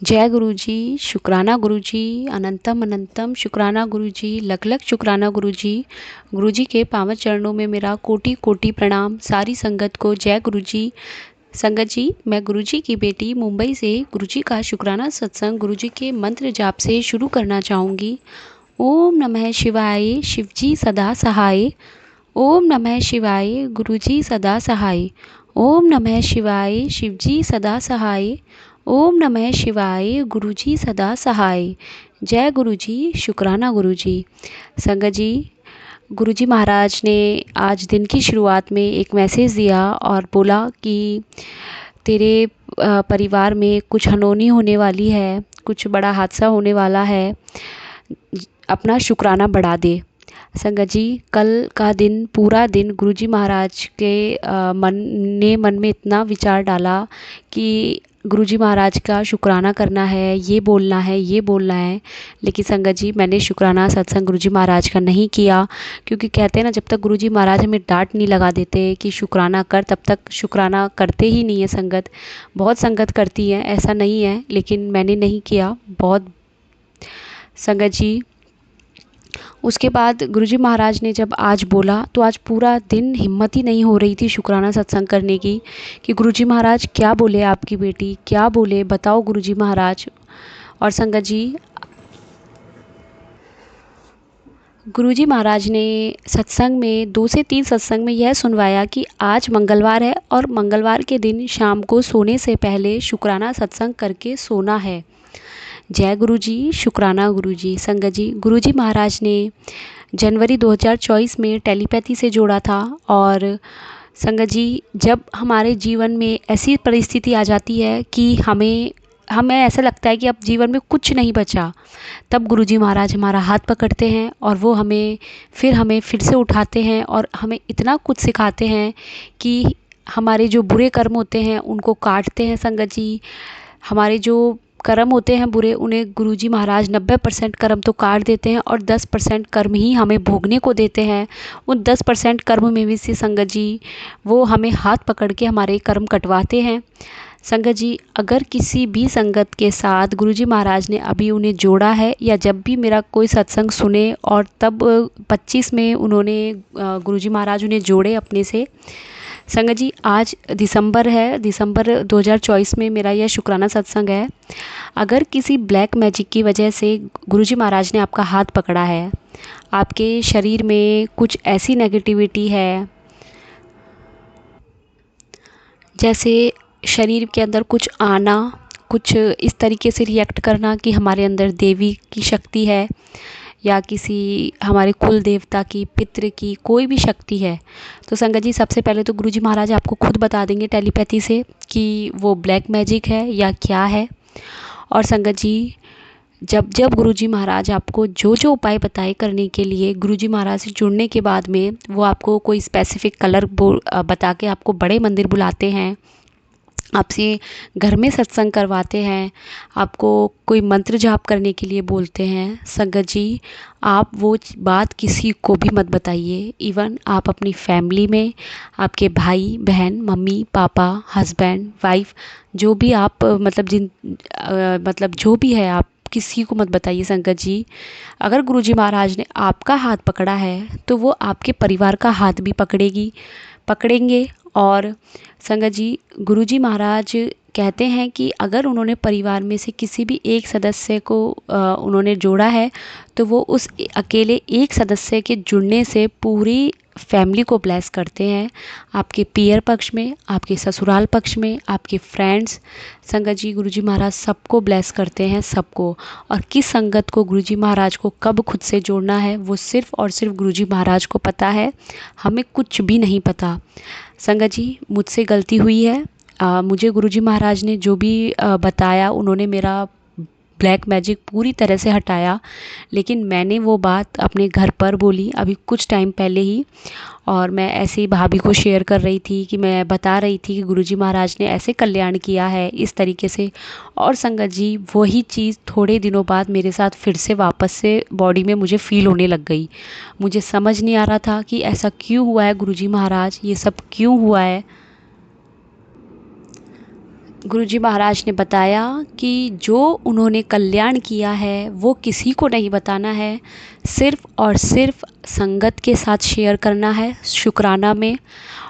जय गुरुजी, शुक्राना गुरुजी, अनंतम अनंतम शुक्राना गुरुजी, लख लख शुक्राना गुरुजी। गुरुजी के पावन चरणों में मेरा कोटि कोटि प्रणाम। सारी संगत को जय गुरुजी। संगत जी, मैं गुरुजी की बेटी मुंबई से गुरुजी का शुक्राना सत्संग गुरुजी के मंत्र जाप से शुरू करना चाहूँगी। ओम नमः शिवाय, शिवजी सदा सहाय। ओम नमः शिवाय, गुरुजी सदा सहाय। ओम नमः शिवाय, शिवजी सदा सहाय। ओम नमः शिवाय, गुरुजी सदा सहाय। जय गुरुजी, शुक्राना गुरुजी। संगत जी, गुरुजी महाराज ने आज दिन की शुरुआत में एक मैसेज दिया और बोला कि तेरे परिवार में कुछ अनहोनी होने वाली है, कुछ बड़ा हादसा होने वाला है, अपना शुक्राना बढ़ा दे। संगत जी, कल का दिन पूरा दिन गुरुजी महाराज के मन में इतना विचार डाला कि गुरुजी महाराज का शुक्राना करना है, ये बोलना है, ये बोलना है। लेकिन संगत जी, मैंने शुक्राना सत्संग गुरुजी महाराज का नहीं किया, क्योंकि कहते हैं ना, जब तक गुरुजी महाराज हमें डांट नहीं लगा देते कि शुक्राना कर, तब तक शुक्राना करते ही नहीं है। संगत बहुत संगत करती है, ऐसा नहीं है, लेकिन मैंने नहीं किया बहुत। संगत जी, उसके बाद गुरुजी महाराज ने जब आज बोला, तो आज पूरा दिन हिम्मत ही नहीं हो रही थी शुक्राना सत्संग करने की कि गुरुजी महाराज क्या बोले, आपकी बेटी क्या बोले, बताओ गुरुजी महाराज। और संगत जी, गुरुजी महाराज ने सत्संग में 2 से 3 सत्संग में यह सुनवाया कि आज मंगलवार है और मंगलवार के दिन शाम को सोने से पहले शुक्राना सत्संग करके सोना है। जय गुरुजी, शुक्राना गुरुजी। संगत जी, गुरुजी महाराज ने जनवरी 2024 में टेलीपैथी से जोड़ा था। और संगत जी, जब हमारे जीवन में ऐसी परिस्थिति आ जाती है कि हमें ऐसा लगता है कि अब जीवन में कुछ नहीं बचा, तब गुरुजी महाराज हमारा हाथ पकड़ते हैं और वो हमें फिर से उठाते हैं और हमें इतना कुछ सिखाते हैं कि हमारे जो बुरे कर्म होते हैं उनको काटते हैं। संगत जी, हमारे जो कर्म होते हैं बुरे, उन्हें गुरुजी महाराज 90% कर्म तो काट देते हैं और 10% कर्म ही हमें भोगने को देते हैं। उन 10% कर्म में भी से संगत जी, वो हमें हाथ पकड़ के हमारे कर्म कटवाते हैं। संगत जी, अगर किसी भी संगत के साथ गुरुजी महाराज ने अभी उन्हें जोड़ा है, या जब भी मेरा कोई सत्संग सुने और तब 25 में उन्होंने गुरुजी महाराज उन्हें जोड़े अपने से। संगत जी, आज दिसंबर है, दिसंबर 2024 में मेरा यह शुक्राना सत्संग है। अगर किसी ब्लैक मैजिक की वजह से गुरुजी महाराज ने आपका हाथ पकड़ा है, आपके शरीर में कुछ ऐसी नेगेटिविटी है, जैसे शरीर के अंदर कुछ आना, कुछ इस तरीके से रिएक्ट करना कि हमारे अंदर देवी की शक्ति है या किसी हमारे कुल देवता की, पितृ की कोई भी शक्ति है, तो संगत जी, सबसे पहले तो गुरुजी महाराज आपको खुद बता देंगे टेलीपैथी से कि वो ब्लैक मैजिक है या क्या है। और संगत जी, जब जब गुरुजी महाराज आपको जो जो उपाय बताए करने के लिए, गुरुजी महाराज से जुड़ने के बाद में वो आपको कोई स्पेसिफिक कलर बता के आपको बड़े मंदिर बुलाते हैं, आपसे घर में सत्संग करवाते हैं, आपको कोई मंत्र जाप करने के लिए बोलते हैं। संगत जी, आप वो बात किसी को भी मत बताइए। इवन आप अपनी फैमिली में, आपके भाई बहन, मम्मी पापा, हस्बैंड वाइफ, जो भी आप मतलब जो भी है, आप किसी को मत बताइए। संगत जी, अगर गुरुजी महाराज ने आपका हाथ पकड़ा है, तो वो आपके परिवार का हाथ भी पकड़ेंगे। और संगत जी, गुरुजी महाराज कहते हैं कि अगर उन्होंने परिवार में से किसी भी एक सदस्य को उन्होंने जोड़ा है, तो वो उस अकेले एक सदस्य के जुड़ने से पूरी फैमिली को ब्लेस करते हैं। आपके पियर पक्ष में, आपके ससुराल पक्ष में, आपके फ्रेंड्स। संगत जी, गुरुजी महाराज सबको ब्लेस करते हैं, सबको। और किस संगत को गुरुजी महाराज को कब खुद से जोड़ना है, वो सिर्फ़ और सिर्फ गुरुजी महाराज को पता है, हमें कुछ भी नहीं पता। संगत जी, मुझसे गलती हुई है। मुझे गुरुजी महाराज ने जो भी बताया, उन्होंने मेरा ब्लैक मैजिक पूरी तरह से हटाया, लेकिन मैंने वो बात अपने घर पर बोली अभी कुछ टाइम पहले ही। और मैं ऐसे ही भाभी को शेयर कर रही थी कि मैं बता रही थी कि गुरुजी महाराज ने ऐसे कल्याण किया है इस तरीके से। और संगत जी, वही चीज़ थोड़े दिनों बाद मेरे साथ फिर से वापस से बॉडी में मुझे फ़ील होने लग गई। मुझे समझ नहीं आ रहा था कि ऐसा क्यों हुआ है गुरुजी महाराज, ये सब क्यों हुआ है। गुरुजी महाराज ने बताया कि जो उन्होंने कल्याण किया है वो किसी को नहीं बताना है, सिर्फ़ और सिर्फ संगत के साथ शेयर करना है शुक्राना में।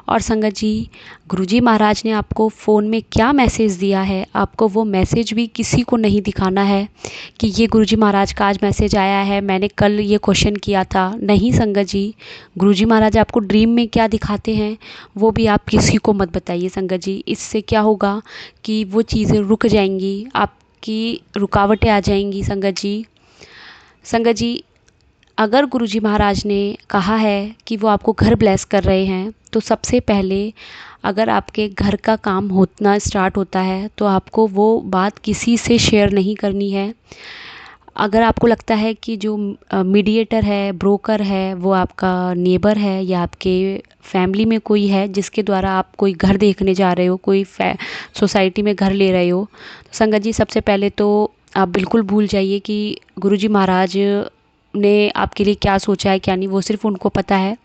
और संगत जी, गुरुजी महाराज ने आपको फ़ोन में क्या मैसेज दिया है, आपको वो मैसेज भी किसी को नहीं दिखाना है कि ये गुरुजी महाराज का आज मैसेज आया है, मैंने कल ये क्वेश्चन किया था। नहीं संगत जी, गुरुजी महाराज आपको ड्रीम में क्या दिखाते हैं वो भी आप किसी को मत बताइए संगत जी। इससे क्या होगा कि वो चीज़ें रुक जाएंगी, आपकी रुकावटें आ जाएंगी संगत जी। संगत जी, अगर गुरुजी महाराज ने कहा है कि वो आपको घर ब्लेस कर रहे हैं, तो सबसे पहले अगर आपके घर का काम होना स्टार्ट होता है तो आपको वो बात किसी से शेयर नहीं करनी है। अगर आपको लगता है कि जो मीडिएटर है, ब्रोकर है, वो आपका नेबर है या आपके फैमिली में कोई है जिसके द्वारा आप कोई घर देखने जा रहे हो, कोई सोसाइटी में घर ले रहे हो, तो संगत जी सबसे पहले तो आप बिल्कुल भूल जाइए कि गुरुजी महाराज ने आपके लिए क्या सोचा है क्या नहीं, वो सिर्फ उनको पता है।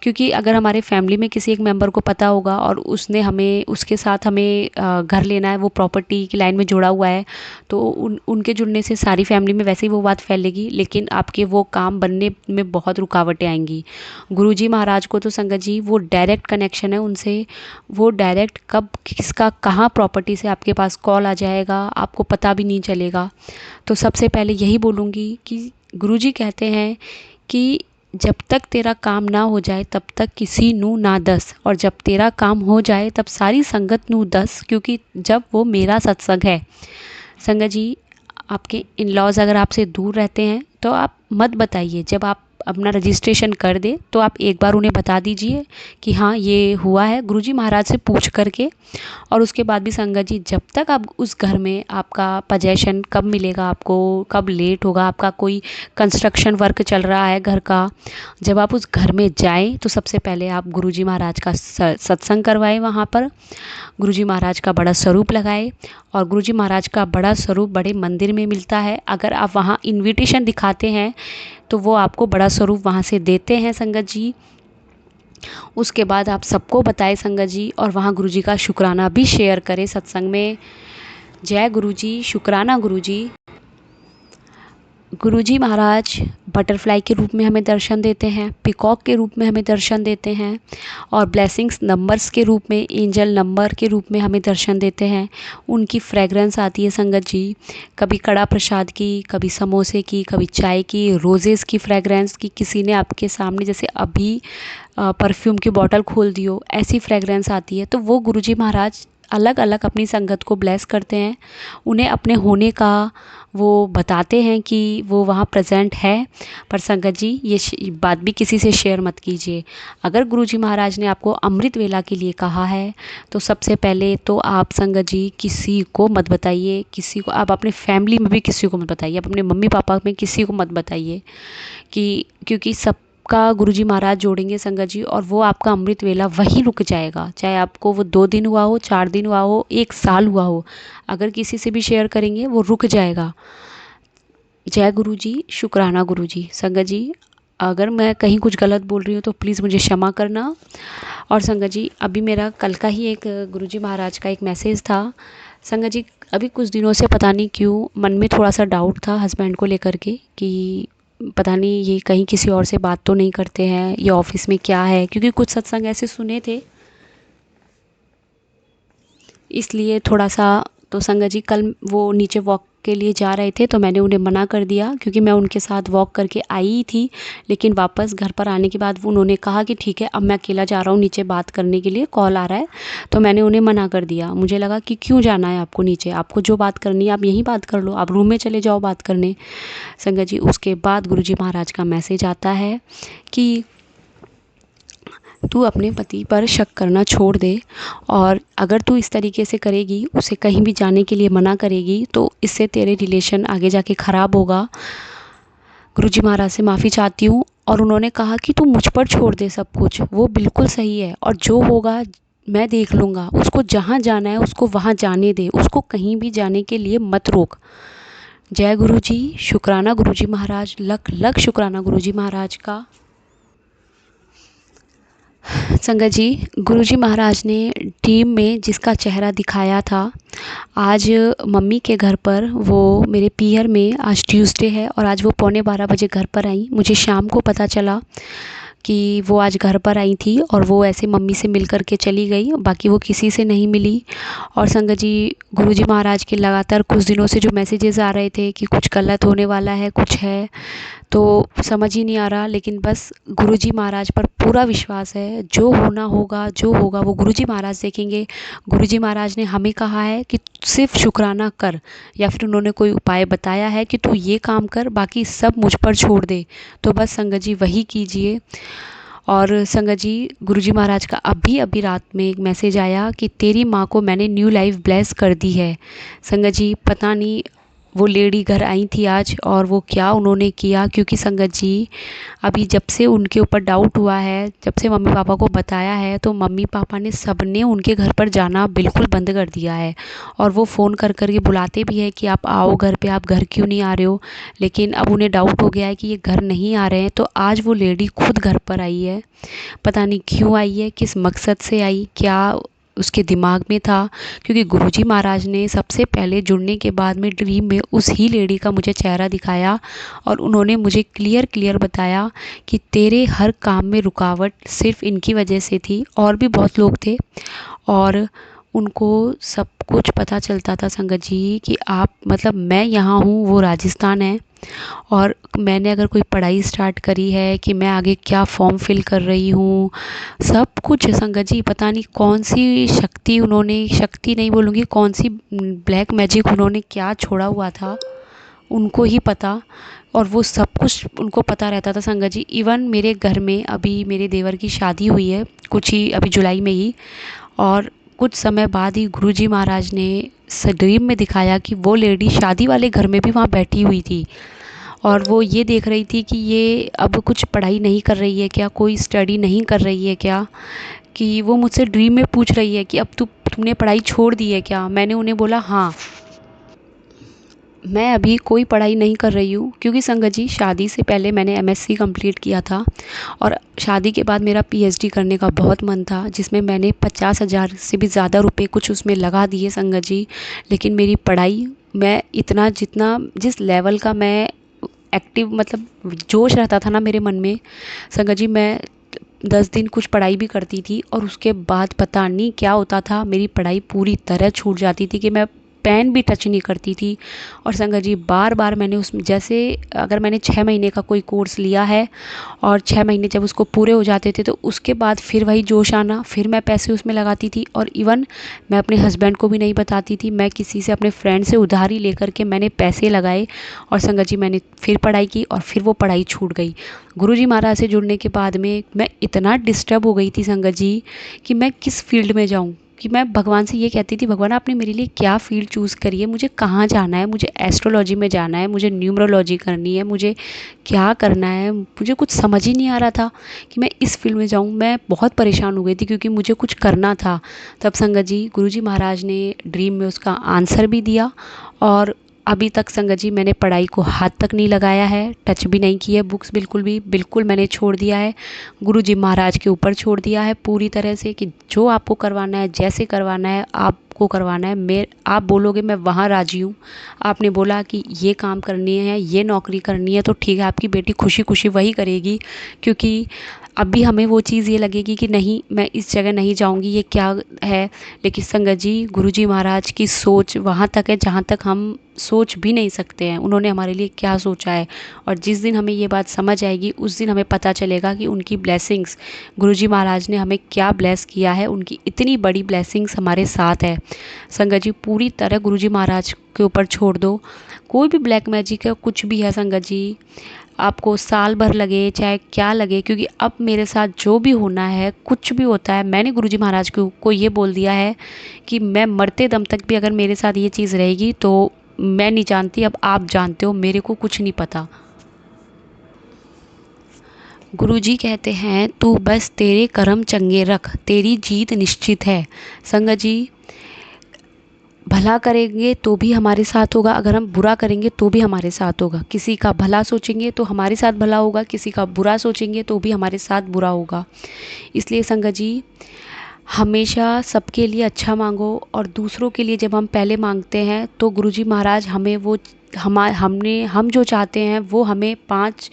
क्योंकि अगर हमारे फैमिली में किसी एक मेंबर को पता होगा और उसने हमें उसके साथ हमें घर लेना है, वो प्रॉपर्टी की लाइन में जुड़ा हुआ है, तो उनके जुड़ने से सारी फैमिली में वैसे ही वो बात फैलेगी, लेकिन आपके वो काम बनने में बहुत रुकावटें आएंगी। गुरुजी महाराज को तो संगत जी वो डायरेक्ट कनेक्शन है उनसे, वो डायरेक्ट कब किसका कहाँ प्रॉपर्टी से आपके पास कॉल आ जाएगा आपको पता भी नहीं चलेगा। तो सबसे पहले यही बोलूँगी कि गुरुजी कहते हैं कि जब तक तेरा काम ना हो जाए तब तक किसी नू ना दस, और जब तेरा काम हो जाए तब सारी संगत नू दस, क्योंकि जब वो मेरा सत्संग है। संगत जी, आपके इन लॉज अगर आपसे दूर रहते हैं तो आप मत बताइए, जब आप अपना रजिस्ट्रेशन कर दे तो आप एक बार उन्हें बता दीजिए कि हाँ ये हुआ है, गुरुजी महाराज से पूछ करके। और उसके बाद भी संगत जी, जब तक आप उस घर में आपका पोजेशन कब मिलेगा, आपको कब लेट होगा, आपका कोई कंस्ट्रक्शन वर्क चल रहा है घर का, जब आप उस घर में जाएं तो सबसे पहले आप गुरुजी महाराज का सत्संग करवाएं, वहाँ पर गुरुजी महाराज का बड़ा स्वरूप लगाए। और गुरुजी महाराज का बड़ा स्वरूप बड़े मंदिर में मिलता है, अगर आप वहाँ इनविटेशन दिखाते हैं तो वो आपको बड़ा स्वरूप वहाँ से देते हैं संगत जी। उसके बाद आप सबको बताएं संगत जी, और वहाँ गुरुजी का शुक्राना भी शेयर करें सत्संग में। जय गुरुजी, शुक्राना गुरुजी। गुरुजी महाराज बटरफ्लाई के रूप में हमें दर्शन देते हैं, पिकॉक के रूप में हमें दर्शन देते हैं, और ब्लेसिंग्स नंबर्स के रूप में, एंजल नंबर के रूप में हमें दर्शन देते हैं। उनकी फ्रेगरेंस आती है संगत जी, कभी कड़ा प्रसाद की, कभी समोसे की, कभी चाय की, रोजेज़ की फ्रेगरेंस की, किसी ने आपके सामने जैसे अभी परफ्यूम की बॉटल खोल दी हो, ऐसी फ्रेगरेंस आती है। तो वो गुरुजी महाराज अलग अलग अपनी संगत को ब्लेस करते हैं, उन्हें अपने होने का वो बताते हैं कि वो वहाँ प्रेजेंट है। पर संगत जी ये बात भी किसी से शेयर मत कीजिए। अगर गुरुजी महाराज ने आपको अमृत वेला के लिए कहा है तो सबसे पहले तो आप संगत जी किसी को मत बताइए, किसी को आप अपने फैमिली में भी किसी को मत बताइए, आप अपने मम्मी पापा में किसी को मत बताइए, कि क्योंकि सबका गुरुजी महाराज जोड़ेंगे संगत जी, और वो आपका अमृत वेला वहीं रुक जाएगा, चाहे आपको वो 2 दिन हुआ हो, 4 दिन हुआ हो, 1 साल हुआ हो, अगर किसी से भी शेयर करेंगे वो रुक जाएगा। जय गुरुजी, शुक्राना गुरुजी। संगत जी, अगर मैं कहीं कुछ गलत बोल रही हूँ तो प्लीज़ मुझे क्षमा करना। और संगत जी, अभी मेरा कल का ही एक गुरुजी महाराज का एक मैसेज था। संगत जी, अभी कुछ दिनों से पता नहीं क्यों मन में थोड़ा सा डाउट था हस्बैंड को लेकर के कि पता नहीं ये कहीं किसी और से बात तो नहीं करते हैं, ये ऑफिस में क्या है, क्योंकि कुछ सत्संग ऐसे सुने थे, इसलिए थोड़ा सा। तो संगत जी, कल वो नीचे वॉक के लिए जा रहे थे तो मैंने उन्हें मना कर दिया, क्योंकि मैं उनके साथ वॉक करके आई ही थी, लेकिन वापस घर पर आने के बाद वो उन्होंने कहा कि ठीक है अब मैं अकेला जा रहा हूँ नीचे बात करने के लिए, कॉल आ रहा है। तो मैंने उन्हें मना कर दिया, मुझे लगा कि क्यों जाना है आपको नीचे, आपको जो बात करनी है आप यहीं बात कर लो, आप रूम में चले जाओ बात करने। संगत जी, उसके बाद गुरुजी महाराज का मैसेज आता है कि तू अपने पति पर शक करना छोड़ दे, और अगर तू इस तरीके से करेगी, उसे कहीं भी जाने के लिए मना करेगी, तो इससे तेरे रिलेशन आगे जाके ख़राब होगा। गुरुजी महाराज से माफ़ी चाहती हूँ। और उन्होंने कहा कि तू मुझ पर छोड़ दे सब कुछ, वो बिल्कुल सही है, और जो होगा मैं देख लूँगा, उसको जहाँ जाना है उसको वहाँ जाने दे, उसको कहीं भी जाने के लिए मत रोक। जय गुरुजी, शुक्राना गुरुजी महाराज, लख लख शुक्राना गुरुजी महाराज का। संगत जी, गुरुजी महाराज ने ड्रीम में जिसका चेहरा दिखाया था, आज मम्मी के घर पर वो मेरे पीहर में, आज ट्यूसडे है और आज वो 11:15 बजे घर पर आई। मुझे शाम को पता चला कि वो आज घर पर आई थी और वो ऐसे मम्मी से मिल कर के चली गई, बाकी वो किसी से नहीं मिली। और संगत जी, गुरुजी महाराज के लगातार कुछ दिनों से जो मैसेजेस आ रहे थे कि कुछ गलत होने वाला है, कुछ है, तो समझ ही नहीं आ रहा। लेकिन बस गुरुजी महाराज पर पूरा विश्वास है, जो होना होगा, जो होगा वो गुरुजी महाराज देखेंगे। गुरुजी महाराज ने हमें कहा है कि सिर्फ शुक्राना कर, या फिर उन्होंने कोई उपाय बताया है कि तू ये काम कर, बाकी सब मुझ पर छोड़ दे। तो बस संगत जी वही कीजिए। और संगत जी, गुरुजी महाराज का अभी अभी रात में एक मैसेज आया कि तेरी माँ को मैंने न्यू लाइफ ब्लेस कर दी है। संगत जी, पता नहीं वो लेडी घर आई थी आज और वो क्या उन्होंने किया, क्योंकि संगत जी अभी जब से उनके ऊपर डाउट हुआ है, जब से मम्मी पापा को बताया है, तो मम्मी पापा ने सबने उनके घर पर जाना बिल्कुल बंद कर दिया है। और वो फ़ोन कर कर के बुलाते भी है कि आप आओ घर पे, आप घर क्यों नहीं आ रहे हो। लेकिन अब उन्हें डाउट हो गया है कि ये घर नहीं आ रहे हैं, तो आज वो लेडी खुद घर पर आई है। पता नहीं क्यों आई है, किस मकसद से आई, क्या उसके दिमाग में था। क्योंकि गुरुजी महाराज ने सबसे पहले जुड़ने के बाद में ड्रीम में उस ही लेडी का मुझे चेहरा दिखाया और उन्होंने मुझे क्लियर क्लियर बताया कि तेरे हर काम में रुकावट सिर्फ इनकी वजह से थी। और भी बहुत लोग थे और उनको सब कुछ पता चलता था संगत जी कि आप, मतलब मैं यहाँ हूँ, वो राजस्थान है, और मैंने अगर कोई पढ़ाई स्टार्ट करी है कि मैं आगे क्या फॉर्म फिल कर रही हूँ, सब कुछ संगत जी। पता नहीं कौन सी शक्ति उन्होंने, शक्ति नहीं बोलूँगी, कौन सी ब्लैक मैजिक उन्होंने क्या छोड़ा हुआ था, उनको ही पता। और वो सब कुछ उनको पता रहता था संगत जी। इवन मेरे घर में अभी मेरे देवर की शादी हुई है कुछ ही अभी जुलाई में ही, और कुछ समय बाद ही गुरुजी महाराज ने ड्रीम में दिखाया कि वो लेडी शादी वाले घर में भी वहाँ बैठी हुई थी और वो ये देख रही थी कि ये अब कुछ पढ़ाई नहीं कर रही है क्या, कोई स्टडी नहीं कर रही है क्या। कि वो मुझसे ड्रीम में पूछ रही है कि अब तुमने पढ़ाई छोड़ दी है क्या। मैंने उन्हें बोला हाँ, मैं अभी कोई पढ़ाई नहीं कर रही हूँ, क्योंकि संगत जी शादी से पहले मैंने एमएससी कंप्लीट किया था और शादी के बाद मेरा पीएचडी करने का बहुत मन था, जिसमें मैंने 50,000 से भी ज़्यादा रुपए कुछ उसमें लगा दिए संगत जी। लेकिन मेरी पढ़ाई, मैं इतना, जितना जिस लेवल का मैं एक्टिव, मतलब जोश रहता था ना मेरे मन में संगत जी, मैं 10 दिन कुछ पढ़ाई भी करती थी और उसके बाद पता नहीं क्या होता था, मेरी पढ़ाई पूरी तरह छूट जाती थी कि मैं पेन भी टच नहीं करती थी। और संगत जी बार बार मैंने उसमें, जैसे अगर मैंने 6 महीने का कोई कोर्स लिया है और 6 महीने जब उसको पूरे हो जाते थे तो उसके बाद फिर वही जोश आना, फिर मैं पैसे उसमें लगाती थी। और इवन मैं अपने हस्बैंड को भी नहीं बताती थी, मैं किसी से, अपने फ्रेंड से उधारी लेकर के मैंने पैसे लगाए और संगत जी मैंने फिर पढ़ाई की और फिर वो पढ़ाई छूट गई। गुरुजी महाराज से जुड़ने के बाद में मैं इतना डिस्टर्ब हो गई थी संगत जी कि मैं किस फील्ड में जाऊँ, कि मैं भगवान से ये कहती थी, भगवान आपने मेरे लिए क्या फ़ील्ड चूज़ करी है, मुझे कहाँ जाना है, मुझे एस्ट्रोलॉजी में जाना है, मुझे न्यूमरोलॉजी करनी है, मुझे क्या करना है। मुझे कुछ समझ ही नहीं आ रहा था कि मैं इस फील्ड में जाऊँ। मैं बहुत परेशान हो गई थी क्योंकि मुझे कुछ करना था। तब संगत जी गुरुजी महाराज ने ड्रीम में उसका आंसर भी दिया और अभी तक संगत जी मैंने पढ़ाई को हाथ तक नहीं लगाया है, टच भी नहीं की है बुक्स, बिल्कुल भी, बिल्कुल मैंने छोड़ दिया है। गुरुजी महाराज के ऊपर छोड़ दिया है पूरी तरह से कि जो आपको करवाना है, जैसे करवाना है आपको करवाना है। मैं, आप बोलोगे मैं वहाँ राजी हूँ। आपने बोला कि ये काम करनी है, ये नौकरी करनी है, तो ठीक है, आपकी बेटी खुशी खुशी वही करेगी। क्योंकि अभी हमें वो चीज़ ये लगेगी कि नहीं, मैं इस जगह नहीं जाऊंगी, ये क्या है। लेकिन संगत जी गुरुजी महाराज की सोच वहाँ तक है जहाँ तक हम सोच भी नहीं सकते हैं, उन्होंने हमारे लिए क्या सोचा है। और जिस दिन हमें ये बात समझ आएगी उस दिन हमें पता चलेगा कि उनकी ब्लेसिंग्स, गुरुजी महाराज ने हमें क्या ब्लेस किया है, उनकी इतनी बड़ी ब्लेसिंग्स हमारे साथ है। संगत जी पूरी तरह गुरुजी महाराज के ऊपर छोड़ दो। कोई भी ब्लैक मैजिक है, कुछ भी है संगत जी, आपको साल भर लगे चाहे क्या लगे, क्योंकि अब मेरे साथ जो भी होना है, कुछ भी होता है, मैंने गुरुजी महाराज को ये बोल दिया है कि मैं मरते दम तक भी अगर मेरे साथ ये चीज़ रहेगी तो मैं नहीं जानती, अब आप जानते हो, मेरे को कुछ नहीं पता। गुरुजी कहते हैं तू बस तेरे कर्म चंगे रख, तेरी जीत निश्चित है। संगत जी भला करेंगे तो भी हमारे साथ होगा, अगर हम बुरा करेंगे तो भी हमारे साथ होगा। किसी का भला सोचेंगे तो हमारे साथ भला होगा, किसी का बुरा सोचेंगे तो भी हमारे साथ बुरा होगा। इसलिए संगत जी, हमेशा सबके लिए अच्छा मांगो, और दूसरों के लिए जब हम पहले मांगते हैं तो गुरुजी महाराज हमें वो हम जो चाहते हैं वो हमें 5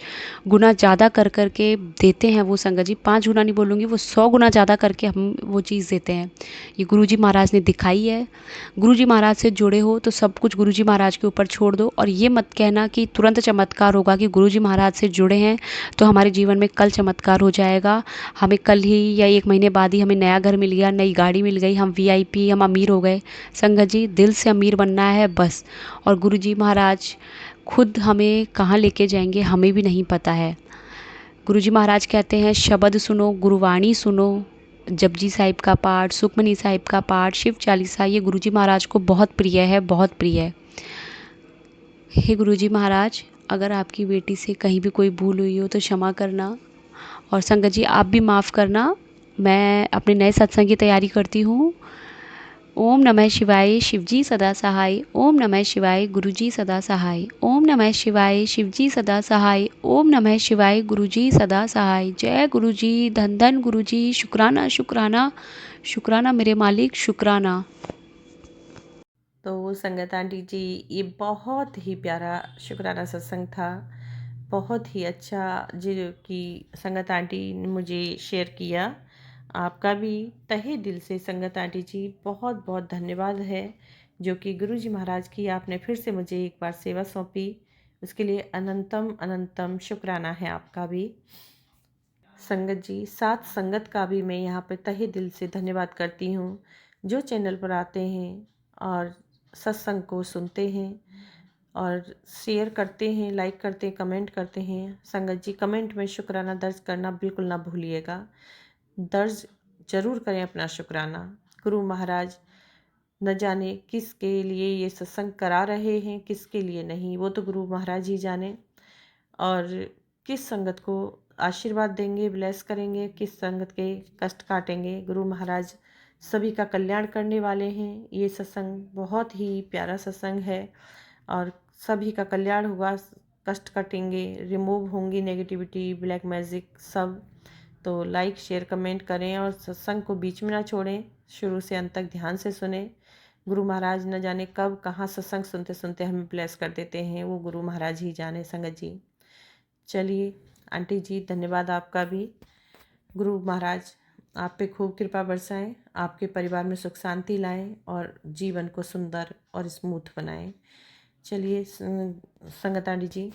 गुना ज़्यादा कर कर के देते हैं। वो संगत जी 5 गुना नहीं बोलूँगी, वो 100 गुना ज़्यादा करके हम वो चीज़ देते हैं। ये गुरुजी महाराज ने दिखाई है। गुरुजी महाराज से जुड़े हो तो सब कुछ गुरुजी महाराज के ऊपर छोड़ दो, और ये मत कहना कि तुरंत चमत्कार होगा कि गुरुजी महाराज से जुड़े हैं तो हमारे जीवन में कल चमत्कार हो जाएगा, हमें कल ही या 1 महीने बाद ही हमें नया घर मिल गया, नई गाड़ी मिल गई, हम वीआईपी, हम अमीर हो गए। संगत जी, दिल से अमीर बनना है बस। और गुरुजी महाराज खुद हमें कहाँ लेके जाएंगे हमें भी नहीं पता है। गुरुजी महाराज कहते हैं शब्द सुनो, गुरुवाणी सुनो, जपजी साहिब का पाठ, सुखमनी साहिब का पाठ, शिव चालीसा, ये गुरुजी महाराज को बहुत प्रिय है, बहुत प्रिय है। हे गुरुजी महाराज, अगर आपकी बेटी से कहीं भी कोई भूल हुई हो तो क्षमा करना, और संगत जी आप भी माफ़ करना। मैं अपने नए सत्संग की तैयारी करती हूँ। ओम नमः शिवाय, शिवजी सदा सहाय। ओम नमः शिवाय, गुरुजी सदा सहाय। ओम नमः शिवाय, शिवजी सदा सहाय। ओम नमः शिवाय, गुरुजी सदा सहाय। जय गुरुजी, धन धन गुरुजी, शुक्राना शुक्राना शुक्राना मेरे मालिक, शुक्राना। तो संगत आंटी जी, ये बहुत ही प्यारा शुक्राना सत्संग था, बहुत ही अच्छा जो कि संगत आंटी ने मुझे शेयर किया। आपका भी तहे दिल से संगत आंटी जी बहुत बहुत धन्यवाद है, जो कि गुरुजी महाराज की आपने फिर से मुझे एक बार सेवा सौंपी, उसके लिए अनंतम अनंतम शुक्राना है आपका भी। संगत जी, साथ संगत का भी मैं यहाँ पे तहे दिल से धन्यवाद करती हूँ, जो चैनल पर आते हैं और सत्संग को सुनते हैं और शेयर करते हैं, लाइक करते हैं, कमेंट करते हैं। संगत जी, कमेंट में शुक्राना दर्ज करना बिल्कुल ना भूलिएगा, दर्ज जरूर करें अपना शुक्राना। गुरु महाराज न जाने किसके लिए ये सत्संग करा रहे हैं, किसके लिए नहीं, वो तो गुरु महाराज ही जाने। और किस संगत को आशीर्वाद देंगे, ब्लेस करेंगे, किस संगत के कष्ट काटेंगे, गुरु महाराज सभी का कल्याण करने वाले हैं। ये सत्संग बहुत ही प्यारा सत्संग है और सभी का कल्याण होगा, कष्ट कटेंगे, रिमूव होंगी नेगेटिविटी, ब्लैक मैजिक सब। तो लाइक शेयर कमेंट करें और सत्संग को बीच में ना छोड़ें, शुरू से अंत तक ध्यान से सुने। गुरु महाराज न जाने कब कहाँ सत्संग सुनते सुनते हमें ब्लेस कर देते हैं, वो गुरु महाराज ही जाने। संगत जी, चलिए आंटी जी, धन्यवाद आपका भी। गुरु महाराज आप पे खूब कृपा बरसाएं, आपके परिवार में सुख शांति लाएं और जीवन को सुंदर और स्मूथ बनाएं। चलिए संगत आंटी जी,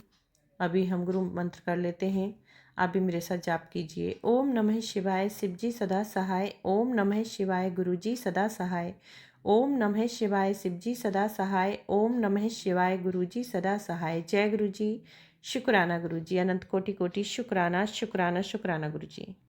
अभी हम गुरु मंत्र कर लेते हैं, आप भी मेरे साथ जाप कीजिए। ओम नमः शिवाय, शिवजी सदा सहाय। ओम नमः शिवाय, गुरुजी सदा सहाय। ओम नमः शिवाय, शिवजी सदा सहाय। ओम नमः शिवाय, गुरुजी सदा सहाय। जय गुरुजी, शुक्राना गुरुजी, अनंत कोटि कोटि शुक्राना शुक्राना शुक्राना गुरुजी।